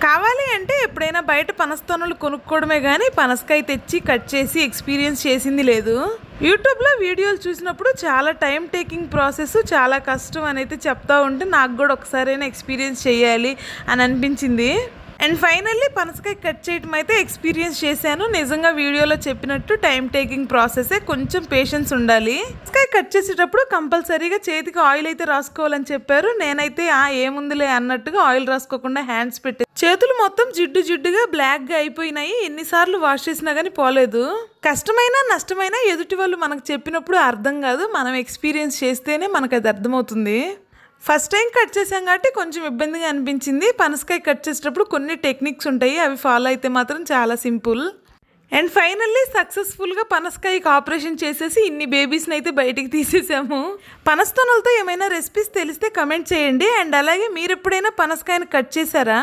కావాలి అంటే ఎప్పుడైనా బయట పనస్తోనలు కొనుక్కోవడమే కానీ పనసకాయ తెచ్చి కట్ చేసి ఎక్స్పీరియన్స్ చేసింది లేదు. యూట్యూబ్లో వీడియోలు చూసినప్పుడు చాలా టైం టేకింగ్ ప్రాసెస్, చాలా కష్టం అని అయితే చెప్తా ఉంటే నాకు కూడా ఒకసారైనా ఎక్స్పీరియన్స్ చేయాలి అని అనిపించింది. అండ్ ఫైనల్లీ పనసకాయ కట్ చేయటం అయితే ఎక్స్పీరియన్స్ చేశాను. నిజంగా వీడియోలో చెప్పినట్టు టైం టేకింగ్ ప్రాసెసే, కొంచెం పేషెన్స్ ఉండాలి. పనసకాయ కట్ చేసేటప్పుడు కంపల్సరీగా చేతికి ఆయిల్ అయితే రాసుకోవాలని చెప్పారు. నేనైతే ఏముందిలే అన్నట్టుగా ఆయిల్ రాసుకోకుండా హ్యాండ్స్ పెట్టి చేతులు మొత్తం జిడ్డు జిడ్డుగా బ్లాక్గా అయిపోయినాయి. ఎన్నిసార్లు వాష్ చేసినా కానీ పోలేదు. కష్టమైనా నష్టమైనా ఎదుటి వాళ్ళు మనకు చెప్పినప్పుడు అర్థం కాదు, మనం ఎక్స్పీరియన్స్ చేస్తేనే మనకు అది అర్థమవుతుంది. ఫస్ట్ టైం కట్ చేసాం కాబట్టి కొంచెం ఇబ్బందిగా అనిపించింది. పనసకాయ కట్ చేసేటప్పుడు కొన్ని టెక్నిక్స్ ఉంటాయి, అవి ఫాలో అయితే మాత్రం చాలా సింపుల్. అండ్ ఫైనల్లీ సక్సెస్ఫుల్గా పనసకాయకి ఆపరేషన్ చేసేసి ఇన్ని బేబీస్ని అయితే బయటికి తీసేసాము. పనస్తోనలతో ఏమైనా రెసిపీస్ తెలిస్తే కమెంట్ చేయండి. అండ్ అలాగే మీరు ఎప్పుడైనా పనసకాయని కట్ చేశారా?